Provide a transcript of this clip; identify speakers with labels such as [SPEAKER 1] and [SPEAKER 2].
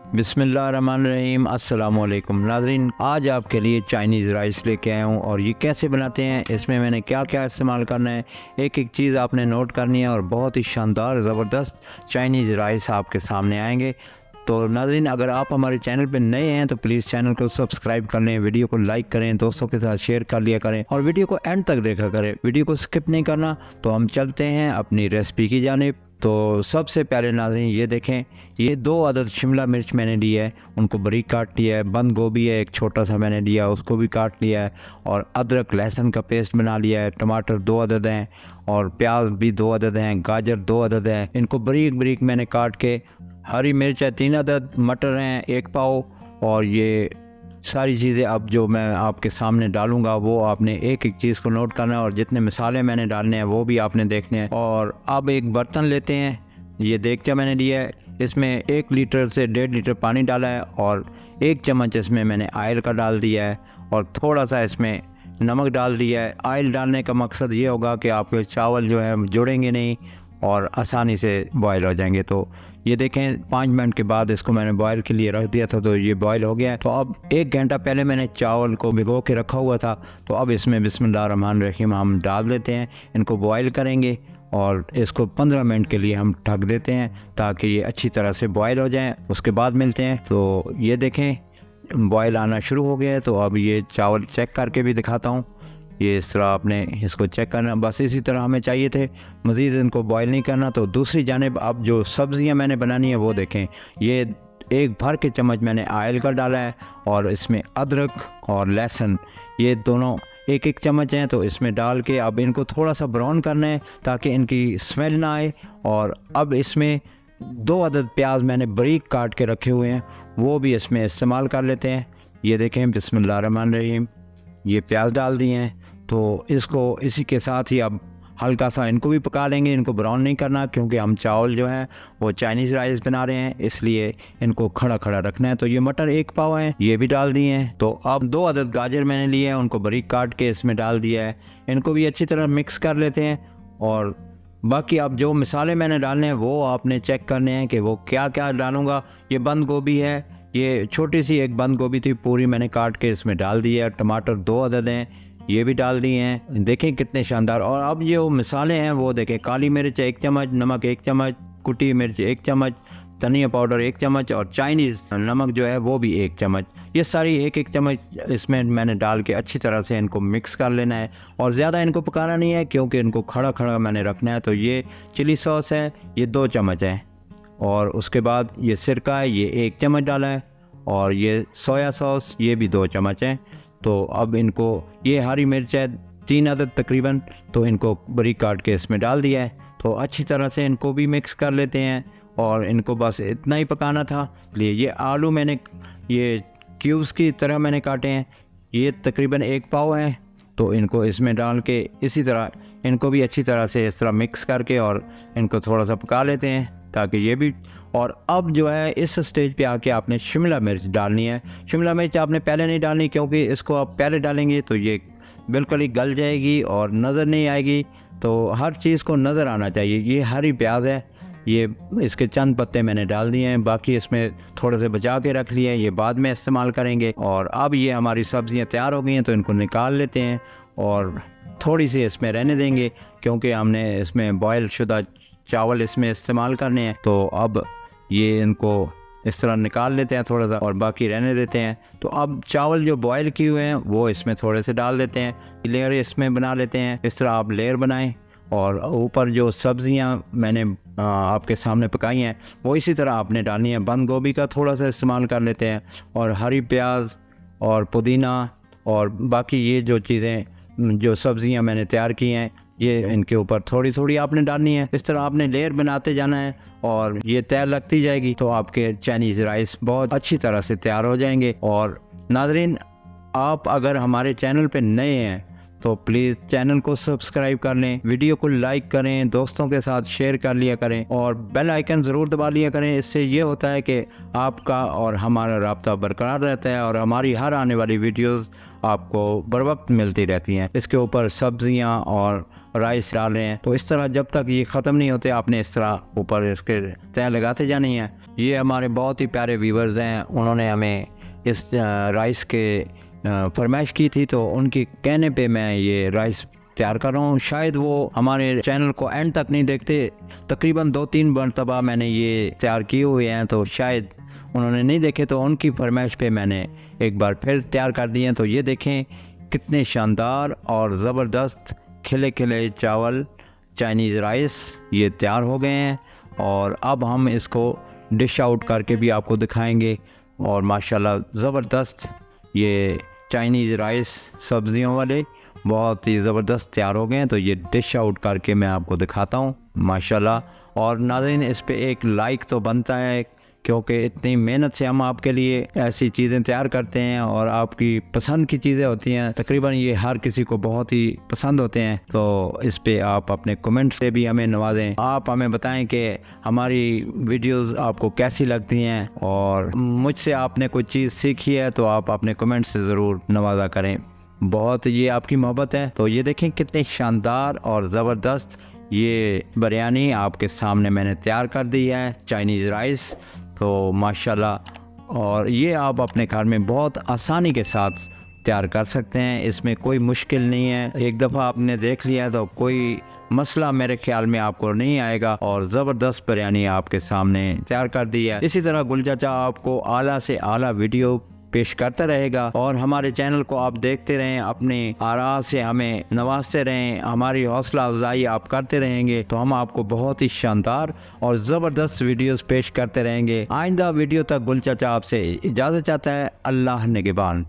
[SPEAKER 1] बिस्मिल्लाहिर्रहमानिर्रहीम। अस्सलामुअलैकुम नाज़रीन, आज आपके लिए चाइनीज़ राइस लेके आया हूँ और ये कैसे बनाते हैं, इसमें मैंने क्या क्या इस्तेमाल करना है, एक एक चीज़ आपने नोट करनी है और बहुत ही शानदार ज़बरदस्त चाइनीज़ राइस आपके सामने आएंगे। तो नाज़रीन, अगर आप हमारे चैनल पर नए हैं तो प्लीज़ चैनल को सब्सक्राइब कर लें, वीडियो को लाइक करें, दोस्तों के साथ शेयर कर लिया करें और वीडियो को एंड तक देखा करें, वीडियो को स्किप नहीं करना। तो हम चलते हैं अपनी रेसिपी की जानिब। तो सबसे पहले नाज़रीन ये देखें, ये 2 अदद शिमला मिर्च मैंने ली है, उनको बारीक काट लिया है। बंद गोभी है एक छोटा सा मैंने लिया, उसको भी काट लिया है और अदरक लहसुन का पेस्ट बना लिया है। टमाटर 2 अदद हैं और प्याज भी 2 अदद हैं। गाजर 2 अदद हैं, इनको बारीक बारीक मैंने काट के। हरी मिर्च है 3 अदद। मटर हैं 1 पाव। और ये सारी चीज़ें अब जो मैं आपके सामने डालूंगा वो आपने एक एक चीज़ को नोट करना है और जितने मसाले मैंने डालने हैं वो भी आपने देखने हैं। और अब एक बर्तन लेते हैं, ये देगचा मैंने लिया है, इसमें 1 लीटर से 1.5 लीटर पानी डाला है और 1 चम्मच इसमें मैंने ऑयल का डाल दिया है और थोड़ा सा इसमें नमक डाल दिया है। ऑयल डालने का मकसद ये होगा कि आपके चावल जो है जुड़ेंगे नहीं और आसानी से बॉयल हो जाएंगे। तो ये देखें 5 मिनट के बाद इसको मैंने बॉयल के लिए रख दिया था, तो ये बॉयल हो गया है। तो अब 1 घंटा पहले मैंने चावल को भिगो के रखा हुआ था, तो अब इसमें बिस्मिल्लाहिर्रहमानिर्रहीम हम डाल देते हैं, इनको बॉयल करेंगे और इसको 15 मिनट के लिए हम ढक देते हैं ताकि ये अच्छी तरह से बॉयल हो जाएं। उसके बाद मिलते हैं। तो ये देखें बॉयल आना शुरू हो गया है। तो अब ये चावल चेक करके भी दिखाता हूँ। ये इस तरह आपने इसको चेक करना, बस इसी तरह हमें चाहिए थे, मज़ीद इनको बॉयल नहीं करना। तो दूसरी जानिब अब जो सब्ज़ियां मैंने बनानी है वो देखें, ये 1 भर के चम्मच मैंने ऑयल का डाला है और इसमें अदरक और लहसुन ये दोनों 1-1 चम्मच हैं। तो इसमें डाल के अब इनको थोड़ा सा ब्राउन करना है ताकि इनकी स्मेल ना आए। और अब इसमें 2 अदद प्याज मैंने बारीक काट के रखे हुए हैं, वो भी इसमें इस्तेमाल कर लेते हैं। ये देखें बिस्मिल्लाहिर्रहमानिर्रहीम, ये प्याज डाल दिए हैं। तो इसको इसी के साथ ही अब हल्का सा इनको भी पका लेंगे, इनको ब्राउन नहीं करना क्योंकि हम चावल जो है वो चाइनीज़ राइस बना रहे हैं, इसलिए इनको खड़ा खड़ा रखना है। तो ये मटर 1 पाव है, ये भी डाल दिए हैं। तो अब 2 अदद गाजर मैंने लिए हैं, उनको बारीक काट के इसमें डाल दिया है, इनको भी अच्छी तरह मिक्स कर लेते हैं। और बाकी अब जो मसाले मैंने डालने हैं वो आपने चेक करने हैं कि वो क्या क्या डालूँगा। ये बंद गोभी है, ये छोटी सी एक बंद गोभी थी, पूरी मैंने काट के इसमें डाल दी है। टमाटर 2 अदद हैं, ये भी डाल दिए हैं। देखें कितने शानदार। और अब ये वो मसाले हैं वो देखें, काली मिर्च 1 चम्मच, नमक 1 चम्मच, कुटी मिर्च 1 चम्मच, धनिया पाउडर 1 चम्मच और चाइनीज़ नमक जो है वो भी 1 चम्मच। ये सारी 1-1 चम्मच इसमें मैंने डाल के अच्छी तरह से इनको मिक्स कर लेना है और ज़्यादा इनको पकाना नहीं है क्योंकि इनको खड़ा खड़ा मैंने रखना है। तो ये चिली सॉस है, ये 2 चम्मच है और उसके बाद ये सिरका है, ये 1 चम्मच डाला है और ये सोया सॉस ये भी 2 चम्मच है। तो अब इनको, ये हरी मिर्च है 3 अदद तकरीबन, तो इनको बारीक काट के इसमें डाल दिया है। तो अच्छी तरह से इनको भी मिक्स कर लेते हैं और इनको बस इतना ही पकाना था। इसलिए ये आलू मैंने ये क्यूब्स की तरह मैंने काटे हैं, ये तकरीबन 1 पाव है। तो इनको इसमें डाल के इसी तरह इनको भी अच्छी तरह से इस तरह मिक्स करके और इनको थोड़ा सा पका लेते हैं ताकि ये भी। और अब जो है इस स्टेज पे आके आपने शिमला मिर्च डालनी है। शिमला मिर्च आपने पहले नहीं डालनी क्योंकि इसको आप पहले डालेंगे तो ये बिल्कुल ही गल जाएगी और नज़र नहीं आएगी। तो हर चीज़ को नज़र आना चाहिए। ये हरी प्याज है, ये इसके चंद पत्ते मैंने डाल दिए हैं, बाकी इसमें थोड़े से बचा के रख लिए हैं, ये बाद में इस्तेमाल करेंगे। और अब ये हमारी सब्ज़ियाँ तैयार हो गई हैं तो इनको निकाल लेते हैं और थोड़ी सी इसमें रहने देंगे क्योंकि हमने इसमें बॉयल शुदा चावल इसमें इस्तेमाल करने हैं। तो अब ये इनको इस तरह निकाल लेते हैं थोड़ा सा और बाकी रहने देते हैं। तो अब चावल जो बॉयल किए हुए हैं वो इसमें थोड़े से डाल देते हैं, लेयर इसमें बना लेते हैं। इस तरह आप लेयर बनाएं और ऊपर जो सब्ज़ियां मैंने आपके सामने पकाई हैं वो इसी तरह आपने डालनी है। बंद गोभी का थोड़ा सा इस्तेमाल कर लेते हैं और हरी प्याज और पुदीना और बाकी ये जो चीज़ें जो सब्ज़ियां मैंने तैयार की हैं ये इनके ऊपर थोड़ी थोड़ी आपने डालनी है। इस तरह आपने लेयर बनाते जाना है और ये तैयार लगती जाएगी तो आपके चाइनीज़ राइस बहुत अच्छी तरह से तैयार हो जाएंगे। और नाज़रीन, आप अगर हमारे चैनल पे नए हैं तो प्लीज़ चैनल को सब्सक्राइब कर लें, वीडियो को लाइक करें, दोस्तों के साथ शेयर कर लिया करें और बेल आइकन ज़रूर दबा लिया करें। इससे ये होता है कि आपका और हमारा राब्ता बरकरार रहता है और हमारी हर आने वाली वीडियोस आपको बर वक्त मिलती रहती हैं। इसके ऊपर सब्ज़ियाँ और राइस डाल रहे हैं। तो इस तरह जब तक ये ख़त्म नहीं होते आपने इस तरह ऊपर इसके तय लगाते जानी है। ये हमारे बहुत ही प्यारे व्यूवर्स हैं, उन्होंने हमें इस राइस के फरमाइश की थी, तो उनके कहने पे मैं ये राइस तैयार कर रहा हूँ। शायद वो हमारे चैनल को एंड तक नहीं देखते, तकरीबन 2-3 मरतबा मैंने ये तैयार किए हुए हैं, तो शायद उन्होंने नहीं देखे, तो उनकी फरमाइश पे मैंने एक बार फिर तैयार कर दिए हैं। तो ये देखें कितने शानदार और ज़बरदस्त खिले खिले चावल चाइनीज़ राइस ये तैयार हो गए हैं। और अब हम इसको डिश आउट करके भी आपको दिखाएंगे। और माशाल्लाह ज़बरदस्त ये चाइनीज़ राइस सब्ज़ियों वाले बहुत ही ज़बरदस्त तैयार हो गए हैं। तो ये डिश आउट करके मैं आपको दिखाता हूँ माशाल्लाह। और नाज़रीन, इस पे एक लाइक तो बनता है, क्योंकि इतनी मेहनत से हम आपके लिए ऐसी चीज़ें तैयार करते हैं और आपकी पसंद की चीज़ें होती हैं, तकरीबन ये हर किसी को बहुत ही पसंद होते हैं। तो इस पे आप अपने कमेंट से भी हमें नवाजें। आप हमें बताएं कि हमारी वीडियोस आपको कैसी लगती हैं, और मुझसे आपने कोई चीज़ सीखी है तो आप अपने कमेंट से ज़रूर नवाजा करें। बहुत ये आपकी मोहब्बत है। तो ये देखें कितने शानदार और ज़बरदस्त ये बिरयानी आपके सामने मैंने तैयार कर दी है, चाइनीज़ राइस। तो माशाल्लाह, और ये आप अपने घर में बहुत आसानी के साथ तैयार कर सकते हैं, इसमें कोई मुश्किल नहीं है। एक दफ़ा आपने देख लिया तो कोई मसला मेरे ख्याल में आपको नहीं आएगा। और ज़बरदस्त बिरयानी आपके सामने तैयार कर दी है। इसी तरह गुल चाचा आपको आला से आला वीडियो पेश करता रहेगा, और हमारे चैनल को आप देखते रहें, अपने आरा से हमें नवाजते रहें, हमारी हौसला अफजाई आप करते रहेंगे, तो हम आपको बहुत ही शानदार और ज़बरदस्त वीडियोस पेश करते रहेंगे। आइंदा वीडियो तक गुल चाचा आपसे इजाज़त चाहता है। अल्लाह निगहबान।